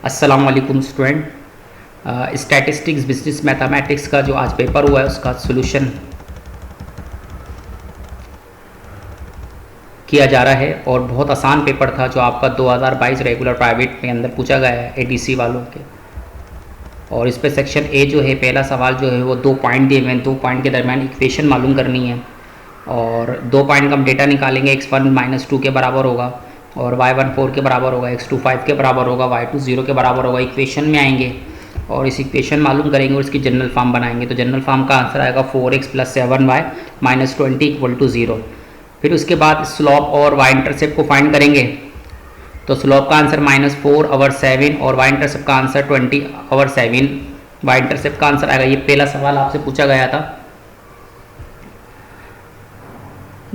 अस्सलाम वालेकुम student. Statistics business mathematics का जो आज पेपर हुआ है उसका सॉल्यूशन किया जा रहा है और बहुत आसान पेपर था जो आपका 2022 रेगुलर प्राइवेट में अंदर पूछा गया है एडीसी वालों के। और इस पे सेक्शन ए जो है पहला सवाल जो है वो 2 पॉइंट दिए हुए हैं, 2 पॉइंट के दरमियान इक्वेशन मालूम करनी है और 2 पॉइंट का हम डेटा निकालेंगे। x1 -2 के बराबर होगा और y1 4 के बराबर होगा, x2 5 के बराबर होगा, y2 0 के बराबर होगा। इक्वेशन में आएंगे और इस इक्वेशन मालूम करेंगे और इसकी जनरल फॉर्म बनाएंगे। तो जनरल फॉर्म का आंसर आएगा 4x + 7y - 20 = 0। फिर उसके बाद स्लोप और y इंटरसेप्ट को फाइंड करेंगे। तो स्लोप का आंसर -4/7 और y इंटरसेप्ट का आंसर 20/7। y इंटरसेप्ट का आंसर आएगा, ये पहला सवाल आपसे पूछा गया था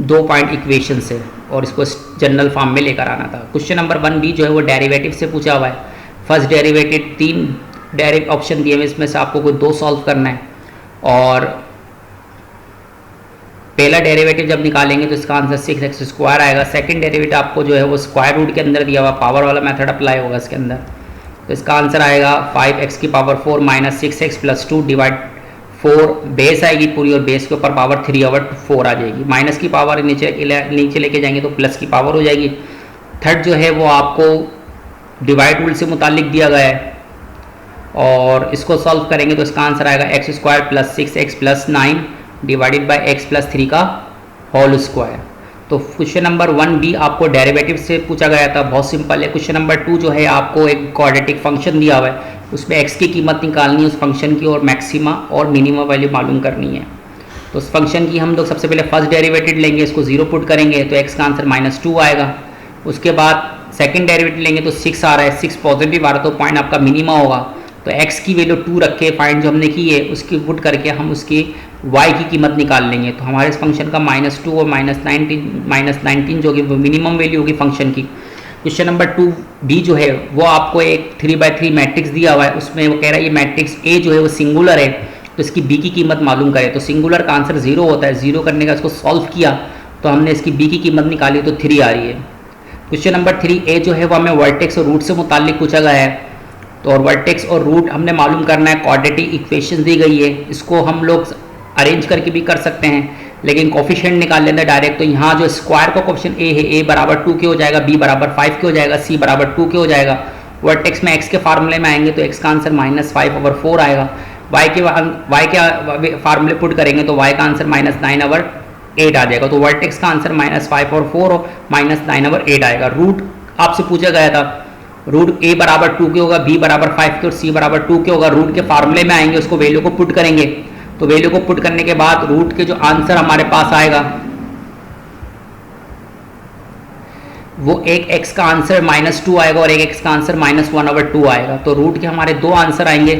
2 पॉइंट इक्वेशन से और इसको जनरल फॉर्म में लेकर आना था। क्वेश्चन नंबर 1b जो है वो डेरिवेटिव से पूछा हुआ है। फर्स्ट डेरिवेटिव 3 डायरेक्ट ऑप्शन दिए हुए, इसमें से आपको कोई 2 सॉल्व करना है और पहला डेरिवेटिव जब निकालेंगे तो इसका आंसर 6x² आएगा। सेकंड डेरिवेटिव आपको जो है वो स्क्वायर रूट के अंदर दिया हुआ, पावर वाला मेथड अप्लाई होगा इसके अंदर। तो इसका आंसर आएगा 5x⁴ - 6x + 2 डिवाइड 4 बेस आएगी पूरी और बेस के ऊपर पावर 3/4 आ जाएगी। माइनस की पावर नीचे लेके जाएंगे तो प्लस की पावर हो जाएगी। थर्ड जो है वो आपको डिवाइड रूल से मुतालिक दिया गया है और इसको सॉल्व करेंगे तो इसका आंसर आएगा x² + 6x + 9 divided by x + 3 का होल स्क्वायर। तो क्वेश्चन नंबर 1b आपको डेरिवेटिव से पूछा गया था, बहुत सिंपल है। क्वेश्चन नंबर 2 जो है आपको एक क्वाड्रेटिक फंक्शन दिया हुआ है, उसमें x की कीमत निकालनी है उस फंक्शन की और मैक्सिमा और मिनिमम वैल्यू मालूम करनी है। तो उस फंक्शन की हम लोग सबसे पहले फर्स्ट डेरिवेटिव लेंगे, इसको 0 पुट करेंगे तो x का आंसर -2 आएगा। उसके बाद सेकंड डेरिवेटिव लेंगे तो 6 आ रहा है, 6 पॉजिटिव आ रहा है तो पॉइंट आपका मिनिमा होगा। तो x की वैल्यू 2 रख के फाइंड जो हमने की है उसकी पुट करके हम उसकी y की कीमत निकाल लेंगे। तो हमारे इस फंक्शन का -2 और -19 जो कि मिनिमम वैल्यू होगी फंक्शन की। क्वेश्चन नंबर 2b जो है वो आपको एक 3/3 मैट्रिक्स दिया हुआ है, उसमें वो कह रहा है ये मैट्रिक्स A जो है वो सिंगुलर है तो इसकी b की कीमत मालूम करें। तो सिंगुलर का आंसर 0 होता है, 0 करने का इसको सॉल्व किया तो हमने इसकी b की कीमत निकाली तो 3 आ रही है। क्वेश्चन नंबर 3a जो है वो हमें वर्टेक्स और रूट से मुतालिक पूछा गया है। तो और वर्टेक्स और रूट हमने मालूम करना है, क्वाड्रेटिक इक्वेशन दी गई है, इसको हम लोग अरेंज करके भी कर सकते हैं लेकिन कोफिशिएंट निकाल लेते हैं डायरेक्ट। तो यहाँ जो स्क्वायर का कोफिशिएंट a है, a = 2 के हो जाएगा, b = 5 के हो जाएगा, c = 2 के हो जाएगा। वर्टेक्स में x के फार्मूले में आएंगे तो x का आंसर -5/4 आएगा। y के फार्मूले पुट करेंगे तो y का आंसर -9/8 आ जाएगा। तो वर्टेक्स का आंसर -5/4 और -9/8 आएगा। रूट आपसे पूछा गया था, रूट a = 2 के होगा, b = 5 के और c = 2 के होगा। रूट के फार्मूले में आएंगे, उसको वैल्यू को पुट करेंगे तो वैल्यू को पुट करने के बाद रूट के जो आंसर हमारे पास आएगा वो एक x का आंसर -2 आएगा और एक x का आंसर -1/2 आएगा। तो रूट के हमारे 2 आंसर आएंगे,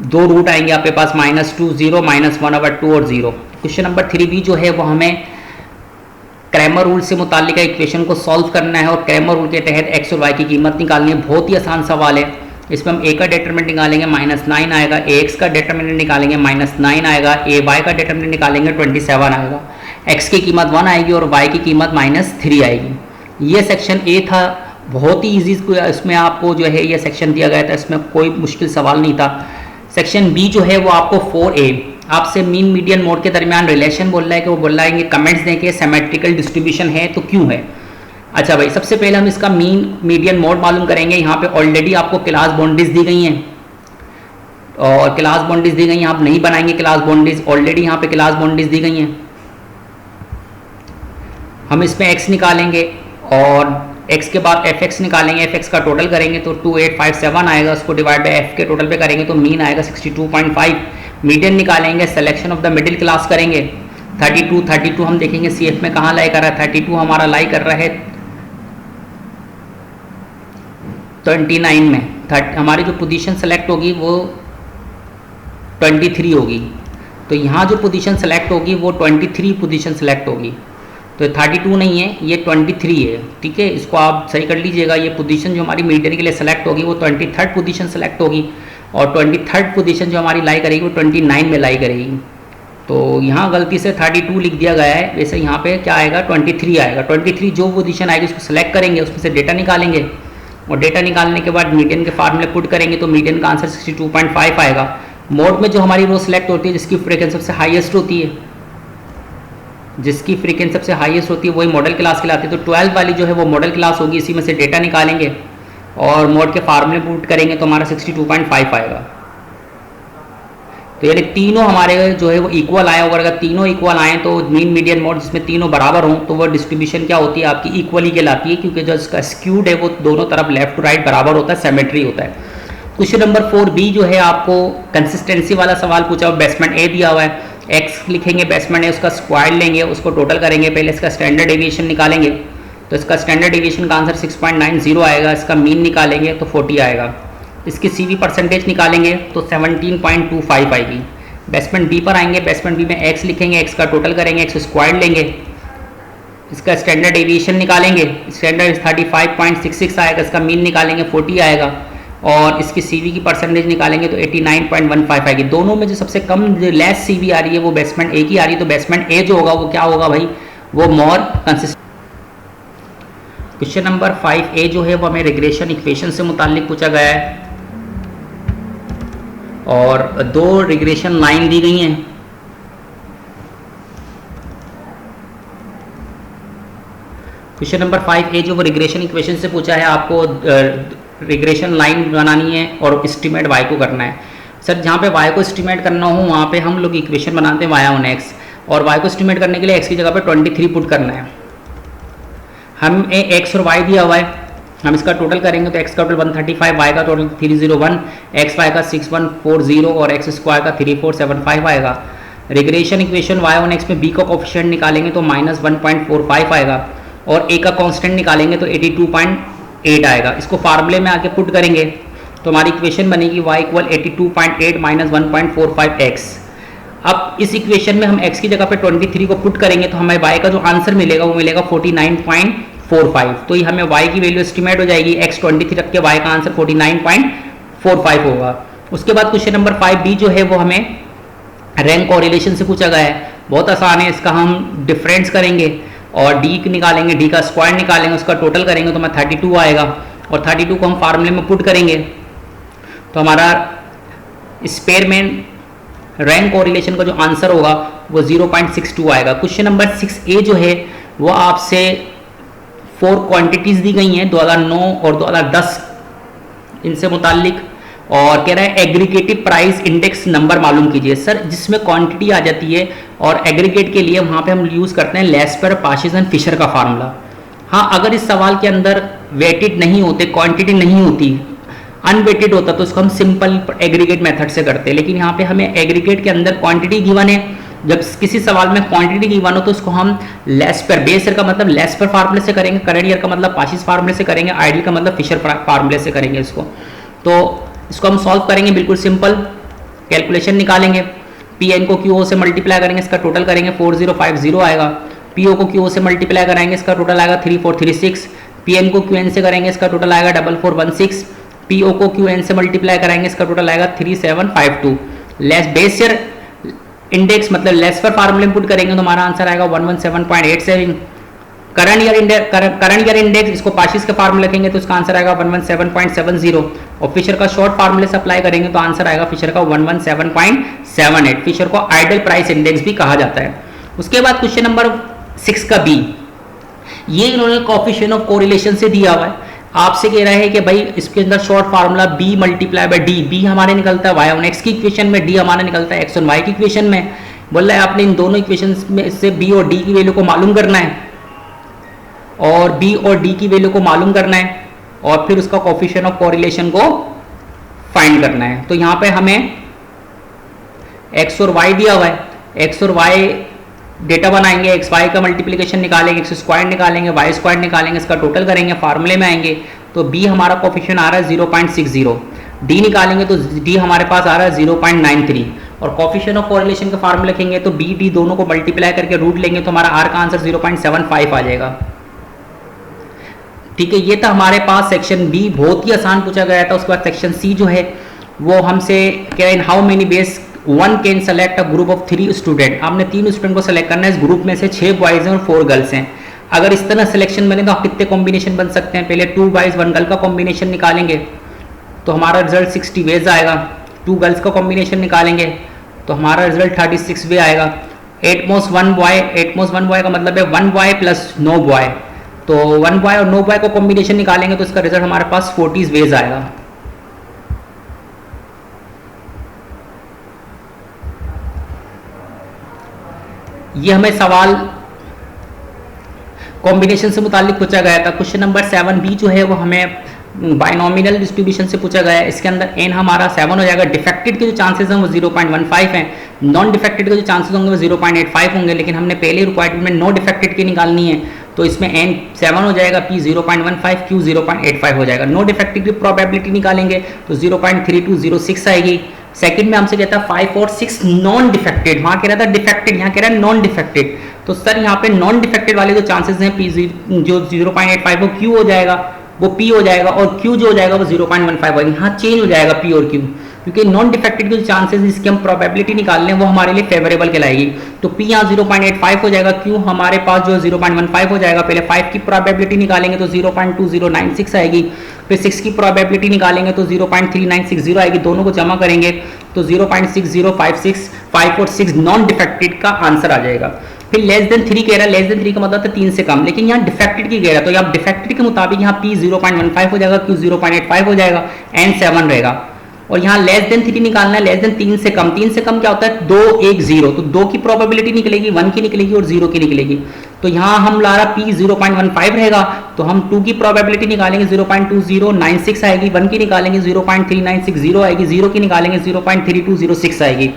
2 रूट आएंगे आपके पास, -2 0 -1/2 और 0। क्वेश्चन नंबर 3b जो है वो हमें क्रैमर रूल से मुतालिक इक्वेशन को सॉल्व करना है और क्रैमर रूल के तहत x और y की कीमत निकालनी है। बहुत ही आसान सवाल है। इसमें हम a का डिटरमिनेंट निकालेंगे -9 आएगा, ax का डिटरमिनेंट निकालेंगे -9 आएगा, ay का डिटरमिनेंट निकालेंगे 27 आएगा, x की कीमत 1 आएगी और y की कीमत -3 आएगी। ये सेक्शन a था, बहुत ही ईजी, इसमें आपको जो है ये सेक्शन दिया गया था, इसमें कोई मुश्किल सवाल नहीं था। सेक्शन b जो है वो आपको 4a आपसे मीन मीडियन मोड के दरमियान रिलेशन बोल रहा है कि वो बोल रहा है कि कमेंट्स दें कि सिमेट्रिकल डिस्ट्रीब्यूशन है तो क्यों है। अच्छा भाई, सबसे पहले हम इसका मीन मीडियन मोड मालूम करेंगे। यहाँ पे ऑलरेडी आपको क्लास बाउंड्रीज दी गई हैं और क्लास बाउंड्रीज दी गई हैं, आप नहीं बनाएंगे क्लास बाउंड्रीज, ऑलरेडी यहाँ पे क्लास बाउंड्रीज दी गई हैं। हम इसमें x निकालेंगे और x के बाद fx निकालेंगे, fx का टोटल करेंगे तो 2857 आएगा, उसको डिवाइड बाय f के टोटल पे करेंगे तो मीन आएगा 62.5। मीडियन निकालेंगे, selection of the middle class करेंगे, 32 हम देखेंगे CF में कहाँ लाई कर रहा है। 32 हमारा लाई कर रहा है 29 में। हमारी जो पोजीशन सेलेक्ट होगी वो 23 होगी, तो यहाँ जो पोजीशन सेलेक्ट होगी वो 23 पोजीशन सेलेक्ट होगी। तो 32 नहीं है, ये 23 है, ठीक है, इसको आप सही कर लीजिएगा। ये पोजीशन जो हमारी मीडियन के लिए सेलेक्ट होगी वो 23rd पोजीशन सेलेक्ट होगी और 23rd पोजीशन जो हमारी लाई करेगी वो 29 में लाई करेगी। तो यहाँ गलती से 32 लिख दिया गया है, वैसे यहाँ पे क्या आएगा 23 आएगा। 23 जो पोजीशन आएगी उसको सेलेक्ट करेंगे, उसमें से डेटा निकालेंगे और डेटा निकालने के बाद मीडियन के फार्मूले पुट करेंगे तो मीडियन का आंसर 62.5 आएगा। मोड में जो हमारी रो सिलेक्ट होती है जिसकी फ्रीक्वेंसी सबसे हाईएस्ट होती है, जिसकी फ्रीक्वेंसी सबसे हाईएस्ट होती है वही मॉडल क्लास कहलाती है। तो 12 वाली जो है वो मॉडल क्लास होगी, इसी में से डेटा निकालेंगे और मोड के फार्मूले पुट करेंगे तो हमारा 62.5 आएगा। तो यानी तीनों हमारे जो है वो इक्वल आए, और अगर तीनों इक्वल आए तो मीन मीडियन मोड जिसमें तीनों बराबर हों तो वो डिस्ट्रीब्यूशन क्या होती है आपकी इक्वली कहलाती है, क्योंकि जो इसका स्क्यूड है वो दोनों तरफ लेफ्ट टू राइट बराबर होता है, सिमेट्री होता है। क्वेश्चन नंबर 4B जो है आपको कंसिस्टेंसी वाला सवाल पूछा हुआ, बेसमेंट ए दिया हुआ है, एक्स लिखेंगे बेसमेंट है, उसका स्क्वायर लेंगे, उसको टोटल करेंगे, पहले इसका स्टैंडर्ड डेविएशन निकालेंगे तो इसका स्टैंडर्ड डेविएशन का आंसर 6.90 आएगा, इसका मीन निकालेंगे तो 40 आएगा, इसकी CV परसेंटेज निकालेंगे तो 17.25 आएगी। बेसमेंट बी पर आएंगे, बेसमेंट बी में एक्स लिखेंगे, एक्स का टोटल करेंगे, एक्स स्क्वायर लेंगे, इसका स्टैंडर्ड डेविएशन निकालेंगे, स्टैंडर्ड 35.66 आएगा, इसका मीन निकालेंगे 40 आएगा, और इसकी CV की परसेंटेज निकालेंगे तो 89.15 आएगी। दोनों में जो सबसे कम जो लेस CV आ रही है वो बेसमेंट ए की आ रही है, तो बेसमेंट ए जो होगा वो क्या होगा भाई, वो more consistent. Question number 5A जो है वो हमें रिग्रेशन इक्वेशन से मुताल्लिक पूछा गया है और 2 रिग्रेशन लाइन दी गई हैं। क्वेश्चन नंबर 5A जो वो रिग्रेशन इक्वेशन से पूछा है, आपको रिग्रेशन लाइन बनानी है और एस्टिमेट y को करना है। सर जहाँ पे y को एस्टिमेट करना हो वहाँ पे हम लोग इक्वेशन बनाते हैं y/x, और y को एस्टिमेट करने के लिए x की जगह पे 23 पुट करना है। हम x और y दिया हुआ है, हम इसका टोटल करेंगे तो x का टोटल 135, y का टोटल 301, x y का 6140 और x स्क्वायर का 3475 आएगा। रिग्रेशन इक्वेशन y/x में b का कोफिशिएंट निकालेंगे तो -1.45 आएगा, और a का कांस्टेंट निकालेंगे तो 82.8 आएगा। इसको फार्मूले में आके पुट करेंगे तो हमारी इक्वेशन बनेगी y = 82.8 - 1.45x। अब इस इक्वेशन में हम x की जगह पे 23 को पुट करेंगे तो हमें y का जो आंसर मिलेगा वो मिलेगा 49.45। तो ये हमें y की वैल्यू एस्टिमेट हो जाएगी, x 23 रख के y का आंसर 49.45 होगा। उसके बाद क्वेश्चन नंबर 5B जो है वो हमें रैंक कोरिलेशन से पूछा गया है, बहुत आसान है। इसका हम डिफरेंस करेंगे और d निकालेंगे, d का स्क्वायर निकालेंगे, उसका टोटल करेंगे तो हमें 32 आएगा, और 32 को हम फार्मूले में पुट करेंगे तो हमारा स्पेयर में रैंक कोरिलेशन का जो आंसर होगा वो 0.62 आएगा। क्वेश्चन नंबर 6A जो है वो आपसे 4 क्वांटिटीज़ दी गई हैं 2009 और 2010 इनसे मुताल्लिक, और कह रहा है एग्रीगेटिव प्राइस इंडेक्स नंबर मालूम कीजिए। सर जिसमें क्वांटिटी आ जाती है और एग्रीगेट के लिए वहाँ पे हम यूज़ करते हैं लेस्पर, पार्शीज एंड फिशर का फार्मूला। हाँ, अगर इस सवाल के अंदर वेटेड नहीं होते, क्वांटिटी नहीं होती, अनवेटेड होता तो उसको हम सिंपल एग्रीगेट मेथड से करते हैं, लेकिन यहाँ पे हमें एग्रीगेट के अंदर क्वांटिटी गिवन है। जब किसी सवाल में क्वांटिटी गिवन हो तो उसको हम लेस्पर, बेस ईयर का मतलब लेस्पर फार्मूले से करेंगे, करंट ईयर का मतलब पार्शीज फार्मूले से करेंगे, आइडियल का मतलब फिशर फार्मूले से करेंगे इसको। तो इसको हम सॉल्व करेंगे, बिल्कुल सिंपल कैलकुलेशन निकालेंगे। Pn को QO से मल्टीप्लाई करेंगे, इसका टोटल करेंगे 4050 आएगा। PO को QO से मल्टीप्लाई कराएंगे, इसका टोटल आएगा 3436। Pn को QN से करेंगे, इसका टोटल आएगा 4416। PO को QN से मल्टीप्लाई कराएंगे, इसका टोटल आएगा 3752। लेस बेस ईयर इंडेक्स मतलब लेस्पर फार्मूले में पुट करेंगे तो हमारा आंसर आएगा 117.87। करंट ईयर इंडेक्स इसको पार्शीज के फार्मूले लिखेंगे तो इसका आंसर आएगा 117.70, और फिशर का शॉर्ट फार्मूले से अप्लाई करेंगे तो आंसर आएगा फिशर का 117.78। फिशर को आइडल प्राइस इंडेक्स भी कहा जाता है। उसके बाद क्वेश्चन नंबर 6 का बी, ये इन्होंने कोएफिशिएंट ऑफ कोरिलेशन से दिया हुआ है। आपसे कह रहा है कि भाई इसके अंदर short formula b multiply by D, b हमारे निकलता है y/x की इक्वेशन में, d हमारा निकलता है x/y की इक्वेशन में। बोल रहा है आपने इन दोनों इक्वेशन में से b और d की वैल्यू को मालूम करना है, और b और d की वैल्यू को मालूम करना है, और फिर उसका कोएफिशिएंट ऑफ कोरिलेशन को फाइंड करना है। तो यहाँ पे हमें x और y दिया हुआ है, x और y डेटा बनाएंगे, एक्स वाई का मल्टीप्लिकेशन निकालेंगे, एक्स स्क्वायर निकालेंगे, वाई स्क्वायर निकालेंगे, इसका टोटल करेंगे, फार्मूले में आएंगे तो b हमारा कोएफिशिएंट आ रहा है 0.60, d निकालेंगे तो d हमारे पास आ रहा है 0.93, और कोएफिशिएंट ऑफ कोरिलेशन का फार्मूला लिखेंगे तो b d दोनों को मल्टीप्लाई करके रूट लेंगे तो हमारा r का आंसर 0.75 आ जाएगा। ठीक है, ये था हमारे पास सेक्शन बी, बहुत ही आसान पूछा गया था। उसके बाद सेक्शन सी जो है वो हमसे क्या, in how many base one can select a group of 3 student. आपने 3 स्टूडेंट को सेलेक्ट करना है, इस ग्रुप में से 6 बॉयज हैं और 4 गर्ल्स हैं। अगर इस तरह सिलेक्शन बने तो आप कितने कॉम्बिनेशन बन सकते हैं? पहले 2 बॉयज 1 गर्ल का कॉम्बिनेशन निकालेंगे तो हमारा रिजल्ट 60 वेज आएगा। 2 गर्ल्स का कॉम्बिनेशन निकालेंगे तो हमारा रिजल्ट 36 वे आएगा। 8 मोस्ट 1 बॉय का मतलब है 1 बॉय प्लस नो बॉय, तो 1 बॉय और नो बॉय को कॉम्बिनेशन निकालेंगे तो इसका रिजल्ट हमारे पास 40 वेज आएगा। ये हमें सवाल कॉम्बिनेशन से मुतालिक पूछा गया था। क्वेश्चन नंबर 7B जो है वो हमें बाइनोमिनल डिस्ट्रीब्यूशन से पूछा गया है। इसके अंदर n हमारा 7 हो जाएगा। डिफेक्टेड के जो चांसेस हैं वो 0.15 हैं, नॉन डिफेक्टेड के जो चांसेस होंगे वो 0.85 होंगे, लेकिन हमने पहले रिक्वायरमेंट में नो डिफेक्टेड की निकालनी है तो इसमें n 7 हो जाएगा, p 0.15, q 0.85 हो जाएगा। नो डिफेक्टेड की प्रोबेबिलिटी निकालेंगे तो 0.3206 आएगी। सेकंड में हमसे कहता है 5 और 6 नॉन डिफेक्टेड, वहां कह रहा था डिफेक्टेड, यहाँ कह रहा है नॉन डिफेक्टेड। तो सर यहाँ पे नॉन डिफेक्टेड वाले जो चांसेस हैं p जो 0.85 वो q हो जाएगा, वो p हो जाएगा, और q जो हो जाएगा वो 0.15 होगा। यहाँ चेंज हो जाएगा p और q, क्योंकि नॉन डिफेक्टेड के जो चांसेस जिसकी हम प्रोबेबिलिटी निकाल लें वो हमारे लिए फेवरेबल कहलाएगी। तो p यहाँ 0.85 हो जाएगा, q हमारे पास जो 0.15 हो जाएगा। पहले 5 की प्रोबेबिलिटी निकालेंगे तो 0.2096 आएगी, फिर 6 की प्रोबेबिलिटी निकालेंगे तो 0.3960 आएगी। दोनों को जमा करेंगे तो 0.6056, 5 और 6 नॉन डिफेक्टेड का आंसर आ जाएगा। फिर लेस देन 3 कह रहा है, लेस देन 3 का मतलब है 3 से कम, लेकिन यहाँ डिफेक्टेड की कह रहा है तो यहाँ डिफेक्टेड के मुताबिक यहाँ p 0.15 हो जाएगा, q 0.85 हो जाएगा, n 7 रहेगा। और यहाँ लेस देन 3 निकालना है, लेस देन 3 से कम। 3 से कम क्या होता है? 2 1 0, तो 2 की प्रोबेबिलिटी निकलेगी, 1 की निकलेगी और 0 की निकलेगी। तो यहाँ हम ला रहा p 0.15 रहेगा तो हम 2 की प्रोबेबिलिटी निकालेंगे 0.2096 आएगी, 1 की निकालेंगे 0.3960 आएगी, 0 की निकालेंगे 0.3206 आएगी।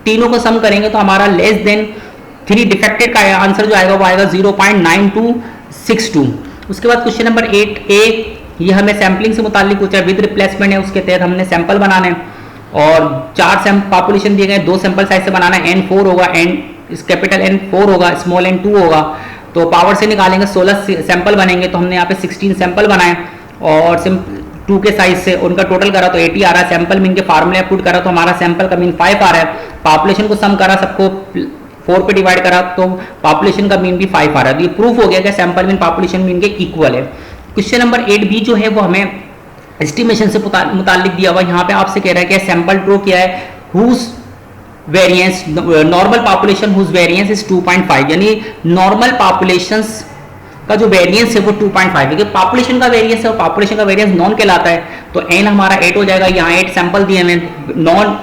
तीनों को सम करेंगे तो हमारा लेस देन 3 डिफेक्टेड का आंसर जो आएगा वो आएगा 0.9262। उसके बाद क्वेश्चन नंबर 8A, ये हमें सैम्पलिंग से मुतालिक पूछा है, विद रिप्लेसमेंट है, उसके तहत हमने सैंपल बनाने और 4 पॉपुलेशन दिए गए, 2 सैंपल साइज से बनाना है। n 4 होगा, कैपिटल N 4 होगा, स्मॉल n 2 होगा। तो पावर से निकालेंगे 16 सैंपल बनेंगे, तो हमने यहाँ पे 16 सैंपल बनाए और 2 के साइज से उनका टोटल करा तो 80 आ रहा है। सैंपल मीन के फार्मूले पुट करा तो हमारा सैंपल का मीन 5 आ रहा है। पॉपुलेशन को सम करा, सबको 4 पे डिवाइड करा तो पॉपुलेशन का मीन भी 5 आ रहा है। ये प्रूफ हो गया कि सैंपल मीन पॉपुलेशन मीन के इक्वल है। क्वेश्चन नंबर 8B जो है वो हमें एस्टिमेशन से मुतालिक दिया हुआ। यहाँ पे आपसे कह रहा है कि सैंपल ड्रॉ किया है, whose variance normal population whose variance is 2.5, यानी नॉर्मल पॉपुलेशंस का जो वेरिएंस है वो 2.5 है। क्योंकि पॉपुलेशन का वेरिएंस है और पॉपुलेशन का वेरिएंस नॉन कहलाता है, तो n हमारा 8 हो जाएगा। यहाँ 8 सैंपल दिए हमें, नॉन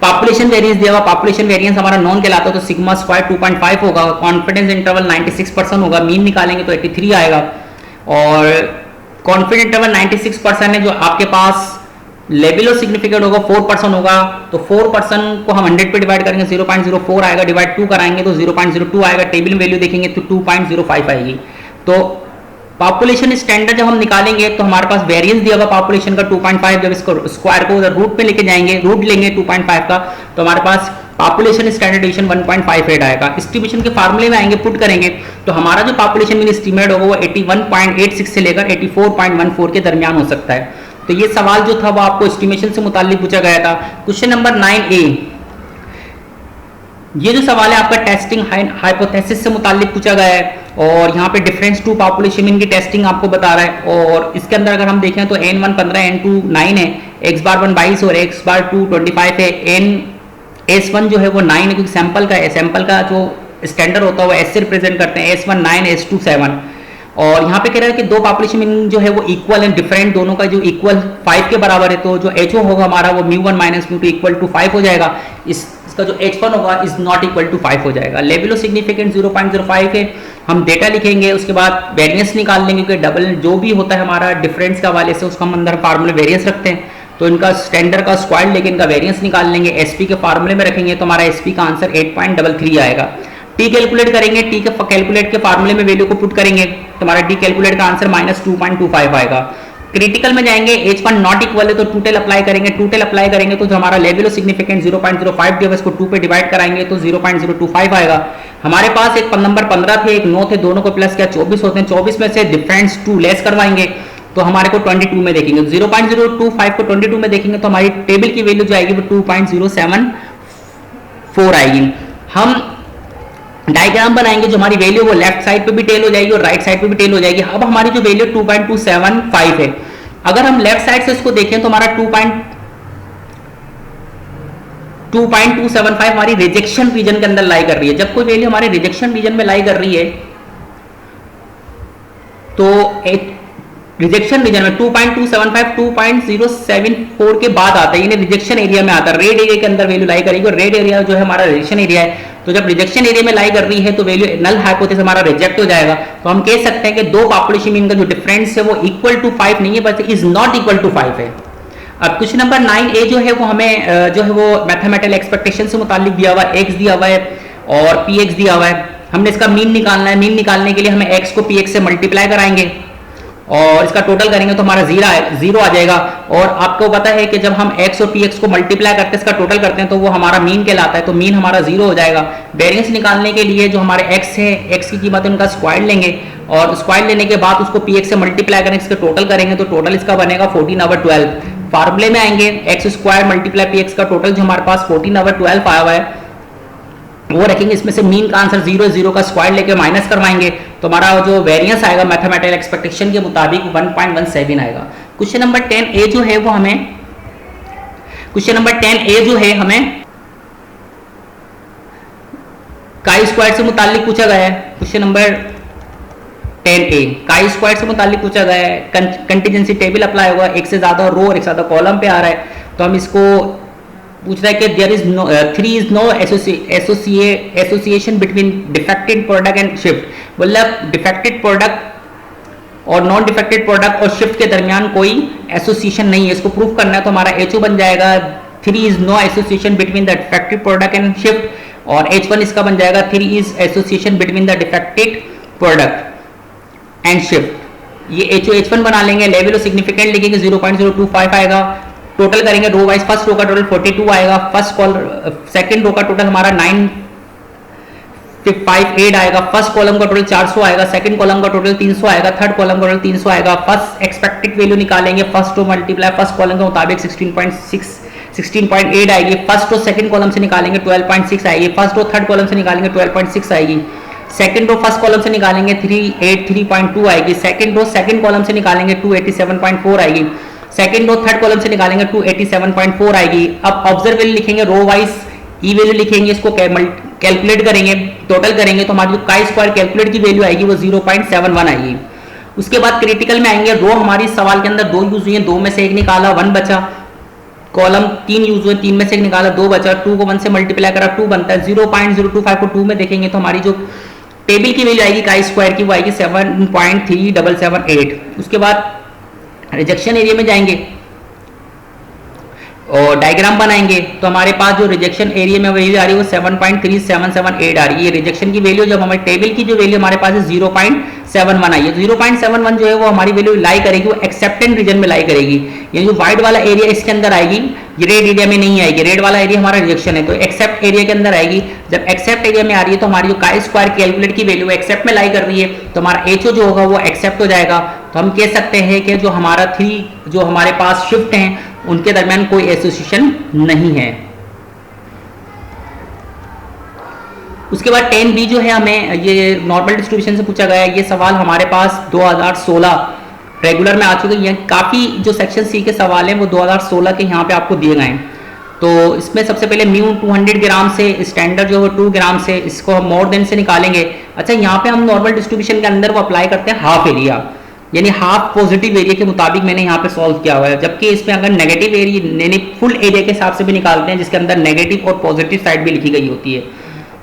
पॉपुलेशन वेरिएंस दिया हुआ, पॉपुलेशन वेरिएंस हमारा नॉन कहलाता है, तो सिग्मा स्क्वायर 2.5 होगा। कॉन्फिडेंस इंटरवल 96% होगा, मीन निकालेंगे तो 83 आएगा। और कॉन्फिडेंस इंटरवल 96% है, जो आपके पास लेवल ऑफ सिग्निफिकेंट होगा 4% होगा, तो 4% को हम 100 पे डिवाइड करेंगे 0.04 आएगा, डिवाइड 2 कराएंगे तो 0.02 आएगा, टेबल में वैल्यू देखेंगे तो 2.05 आएगी। तो पॉपुलेशन स्टैंडर्ड जब हम निकालेंगे तो हमारे पास वेरिएंस दिया होगा पॉपुलेशन का 2.5, जब इसको स्क्वायर को उधर रूट पे लेके जाएंगे, रूट लेंगे 2.5 का, तो हमारे पास पॉपुलेशन स्टैंडर्ड डिवीजन 1.58 आएगा। डिस्ट्रीब्यूशन के फार्मूले में आएंगे, पुट करेंगे तो हमारा जो पॉपुलेशन मीन एस्टीमेट होगा वो 81.86 से लेकर 84.14 के दरमियान हो सकता है। तो ये सवाल जो था वो आपको एस्टिमेशन से मुताल्लिक पूछा गया था। क्वेश्चन नंबर 9A, ये जो सवाल है आपका टेस्टिंग हाइपोथेसिस से मुताल्लिक पूछा गया है और यहाँ पे डिफरेंस टू पॉपुलेशन इनकी टेस्टिंग आपको बता रहा है। और इसके अंदर अगर हम देखें तो n1 15, n2 9 है, x बार 1 22 और x बार 2 25 है। s1 जो है वो 9 है क्योंकि सैंपल का है, सैंपल का जो स्टैंडर्ड होता है वो s से रिप्रेजेंट करते हैं, s1 9 s2 7। और यहाँ पे कह रहा है कि दो पॉपुलेशन मीन जो है वो इक्वल एंड डिफरेंट, दोनों का जो इक्वल 5 के बराबर है, तो जो HO होगा हमारा वो μ1 - μ2 इक्वल टू 5 हो जाएगा। इसका जो H1 होगा इज नॉट इक्वल टू 5 हो जाएगा। लेवल ऑफ सिग्निफिकेंस 0.05 है, हम डेटा लिखेंगे, उसके बाद वेरिएंस निकाल लेंगे क्योंकि डबल जो भी होता है हमारा डिफरेंस का वाले से उसको हम अंदर फार्मूले वेरिएंस रखते हैं, तो इनका स्टैंडर्ड का स्क्वायर लेके इनका वेरिएंस निकाल लेंगे, SP के फार्मूले में रखेंगे तो हमारा SP का आंसर 8.33 आएगा। टी कैलकुलेट करेंगे, टी के कैलकुलेट के फार्मूले में वैल्यू को पुट करेंगे तो हमारा टी कैलकुलेट का आंसर -2.25 आएगा। क्रिटिकल में जाएंगे, H1 नॉट इक्वल है तो टू टेल अप्लाई करेंगे, टू टेल अप्लाई करेंगे तो जो हमारा लेवल ऑफ सिग्निफिकेंस 0.05 दिया इसको 2 पे डिवाइड कराएंगे तो 0.025 आएगा। हमारे पास एक नंबर 15 थे, एक 9 थे, दोनों को प्लस किया 24 होते हैं, 24 में से डिफरेंस 2 लेस करवाएंगे तो हमारे को 22 में देखेंगे, 0.025 को 22 में देखेंगे तो हमारी टेबल की वैल्यू जो आएगी वो 2.074 आएगी। हम डायग्राम बनाएंगे, जो हमारी वैल्यू वो लेफ्ट साइड पे भी टेल हो जाएगी और राइट साइड पे भी टेल हो जाएगी। अब हमारी जो वैल्यू 2.275 है, अगर हम लेफ्ट साइड से इसको देखें तो हमारा 2.275 हमारी रिजेक्शन रीजन के अंदर लाई कर रही है। जब कोई वैल्यू हमारे रिजेक्शन रीजन में लाई कर रही है तो एक रिजेक्शन रीजन में 2.275 2.074 के बाद आता है, यानी रिजेक्शन एरिया में आता है। रेड एरिया के अंदर वैल्यू लाई करेगी और रेड एरिया जो है हमारा रिजेक्शन एरिया है। तो जब रिजेक्शन एरिया में लाई कर रही है तो वैल्यू नल हाइपोथेसिस हमारा रिजेक्ट हो जाएगा। तो हम कह सकते हैं कि दो पॉपुलेशन मीन का जो डिफरेंस है वो इक्वल टू 5 नहीं है, बल्कि इज नॉट इक्वल टू 5 है। अब क्वेश्चन नंबर 9A जो है वो हमें जो है वो मैथमेटिकल एक्सपेक्टेशन से मुतालिक दिया हुआ है, x दिया हुआ है और px दिया हुआ है। हमने इसका मीन निकालना है। मीन निकालने के लिए हमें x को px से मल्टीप्लाई कराएंगे और इसका टोटल करेंगे तो हमारा जीरो आ जाएगा। और आपको पता है कि जब हम x और px को मल्टीप्लाई करते हैं, इसका टोटल करते हैं, तो वो हमारा मीन कहलाता है। तो मीन हमारा जीरो हो जाएगा। वेरिएंस निकालने के लिए जो हमारे x है, x की कीमत उनका स्क्वायर लेंगे और स्क्वायर लेने के बाद उसको px से मल्टीप्लाई करेंगे, इसका टोटल करेंगे तो टोटल इसका बनेगा 14/12। फार्मूले में आएंगे x स्क्वायर मल्टीप्लाई px का टोटल जो हमारे पास 14/12 आया हुआ है वो रखेंगे। इसमें से मीन का आंसर 0 का स्क्वायर लेके माइनस करवाएंगे तो हमारा जो वेरिएंस आएगा मैथमेटिकल एक्सपेक्टेशन के मुताबिक 1.17 आएगा। क्वेश्चन नंबर 10A जो है वो हमें काई स्क्वायर से मुतालिक पूछा गया है। Question number 10A chi square से मुतालिक पूछा गया है। कंटीजेंसी टेबल अप्लाई होगा, एक से ज्यादा रो और एक से ज्यादा कॉलम पे आ रहा है। तो हम इसको पूछ रहा है कि there is no 3 is no association between defected product and shift. मतलब डिफेक्टेड प्रोडक्ट और नॉन डिफेक्टेड प्रोडक्ट और शिफ्ट के दरमियान कोई एसोसिएशन नहीं है। इसको प्रूव करना है तो हमारा HO बन जाएगा 3 is no association between the defected product and shift, और H1 इसका बन जाएगा 3 is association between the defected product and shift. ये H1 बना लेंगे। लेवल ऑफ सिग्निफिकेंट लिखेंगे 0.025 आएगा। टोटल करेंगे रो वाइज, फर्स्ट रो का टोटल 42 आएगा, सेकंड रो का टोटल हमारा 958 आएगा, फर्स्ट कॉलम का टोटल 400 आएगा, सेकंड कॉलम का टोटल 300 आएगा, थर्ड कॉलम का टोटल 300 आएगा। फर्स्ट एक्सपेक्टेड वैल्यू निकालेंगे, first row multiply first column के मुताबिक 16.8 आएगी। फर्स्ट रो सेकंड कॉलम से निकालेंगे 12.6 आएगी। फर्स्ट रो थर्ड कॉलम से निकालेंगे 12.6 आएगी। सेकंड रो फर्स्ट कॉलम से निकालेंगे 383.2 आएगी। सेकंड रो सेकंड कॉलम से निकालेंगे 287.4 आएगी। सेकंड रो थर्ड कॉलम से निकालेंगे 287.4 आएगी। अब ऑब्जर्व वैल्यू लिखेंगे, रो वाइज ई वैल्यू लिखेंगे, इसको कैलकुलेट करेंगे, टोटल करेंगे तो हमारी जो काई स्क्वायर कैलकुलेट की वैल्यू आएगी वो 0.71 आएगी। उसके बाद क्रिटिकल में आएंगे। रो हमारी सवाल के अंदर 2 यूज हुई है, 2 में से 1 निकाला, 1 बचा। कॉलम 3 यूज हुए, 3 में से 1 निकाला, 2 बचा। 2 को 1 से मल्टीप्लाई करा 2 बनता है। 0.025 को 2 में देखेंगे तो हमारी जो टेबल की वैल्यू आएगी काई स्क्वायर की वो आएगी 7.3778। उसके बाद रिजेक्शन एरिया में जाएंगे और डायग्राम बनाएंगे तो हमारे पास जो रिजेक्शन एरिया में वैल्यू आ रही है वो 7.3778 आ रही है। रिजेक्शन की वैल्यू जब हमारे टेबल की जो वैल्यू हमारे पास है 0.71 आई है। 0.71 जो है वो हमारी वैल्यू लाई करेगी, वो एक्सेप्टेंट रीजन में लाई करेगी। यानी जो व्हाइट वाला एरिया इसके अंदर आएगी, ये रेड एरिया में नहीं आएगी। रेड वाला एरिया हमारा रिजेक्शन है तो एक्सेप्ट एरिया के अंदर आएगी। जब एक्सेप्ट एरिया में आ रही है तो हमारी जो काई स्क्वायर कैलकुलेट की वैल्यू एक्सेप्ट में लाई कर रही है तो हमारा HO जो होगा वो एक्सेप्ट हो जाएगा। तो हम कह सकते हैं कि जो हमारा 3 जो हमारे पास शिफ्ट हैं उनके दरमियान कोई एसोसिएशन नहीं है। उसके बाद 10B जो है हमें ये नॉर्मल डिस्ट्रीब्यूशन से पूछा गया है। ये सवाल हमारे पास 2016 रेगुलर में आ चुके हैं। काफ़ी जो सेक्शन सी के सवाल हैं वो 2016 के यहाँ पे आपको दिए गए हैं। तो इसमें सबसे पहले म्यू 200 ग्राम से, स्टैंडर्ड जो है 2 ग्राम से, इसको हम मोर देन से निकालेंगे। अच्छा, यहाँ पे हम नॉर्मल डिस्ट्रीब्यूशन के अंदर वो अप्लाई करते हैं हाफ एरिया, यानी हाफ पॉजिटिव एरिया के मुताबिक मैंने यहाँ पे सॉल्व किया हुआ है। जबकि इसमें अगर नेगेटिव एरिया यानी फुल एरिया के हिसाब से भी निकालते हैं जिसके अंदर नेगेटिव और पॉजिटिव साइड भी लिखी गई होती है।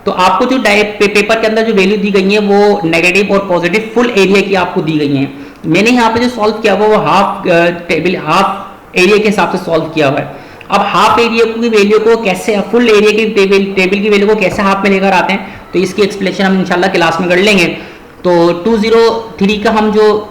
तो आपको जो पेपर के अंदर जो वैल्यू दी गई है वो नेगेटिव और पॉजिटिव फुल एरिया की आपको दी गई है। मैंने यहाँ पे जो सॉल्व किया हुआ वो हाफ एरिया के हिसाब से सॉल्व किया हुआ है। अब हाफ एरिया की वैल्यू को कैसे, फुल एरिया की टेबल की वैल्यू को कैसे हाफ में लेकर आते हैं तो इसकी एक्सप्लेनेशन हम इंशाल्लाह क्लास में कर लेंगे। तो 203 का हम जो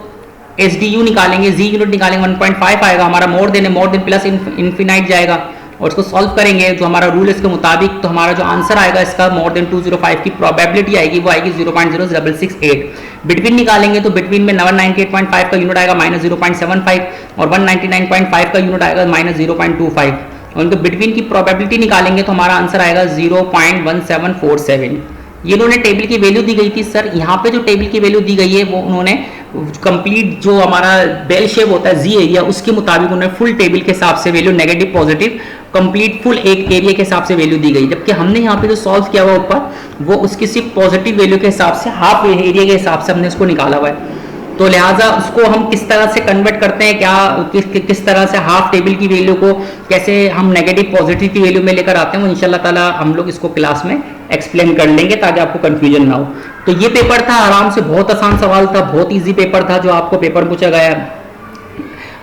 SDU निकालेंगे, Z यूनिट निकालेंगे, 1.5 आएगा हमारा। मोर देन प्लस इन्फिनाइट जाएगा और इसको सॉल्व करेंगे जो हमारा रूल है इसके मुताबिक। तो हमारा जो आंसर आएगा इसका मोर देन 205 की प्रोबेबिलिटी आएगी वो आएगी 0.0668। बिटवीन निकालेंगे तो बिटवीन में 198.5 का यूनिट आएगा -0.75 और 199.5 का यूनिट आएगा -0.25। और इनको बिटवीन की प्रोबेबिलिटी निकालेंगे तो हमारा आंसर आएगा 0.1747। ये इन्होंने टेबल की वैल्यू दी गई थी सर, यहाँ पे जो टेबल की वैल्यू दी गई है वो उन्होंने कंप्लीट जो हमारा बेल शेप होता है जी एरिया उसके मुताबिक उन्होंने फुल टेबल के हिसाब से value negative positive complete full एक एरिया के हिसाब से वैल्यू दी गई, जबकि हमने यहाँ पे जो सॉल्व किया हुआ ऊपर वो उसकी सिर्फ पॉजिटिव वैल्यू के हिसाब से हाफ एरिया के हिसाब से हमने इसको निकाला हुआ है। तो लिहाजा उसको हम किस तरह से कन्वर्ट करते हैं, क्या किस तरह से हाफ टेबल की वैल्यू को कैसे हम नेगेटिव पॉजिटिव की वैल्यू में लेकर आते हैं, वो इंशाल्लाह ताला हम लोग इसको क्लास में एक्सप्लेन कर लेंगे ताकि आपको कंफ्यूजन ना हो। तो ये पेपर था आराम से, बहुत आसान सवाल था, बहुत ईजी पेपर था जो आपको पेपर पूछा गया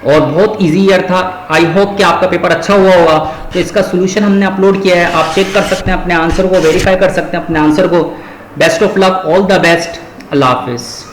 और बहुत इजी ईयर था। आई होप कि आपका पेपर अच्छा हुआ होगा। तो इसका सोल्यूशन हमने अपलोड किया है, आप चेक कर सकते हैं अपने आंसर को, वेरीफाई कर सकते हैं अपने आंसर को। Best of luck, all the best, अल्लाह हाफिज़।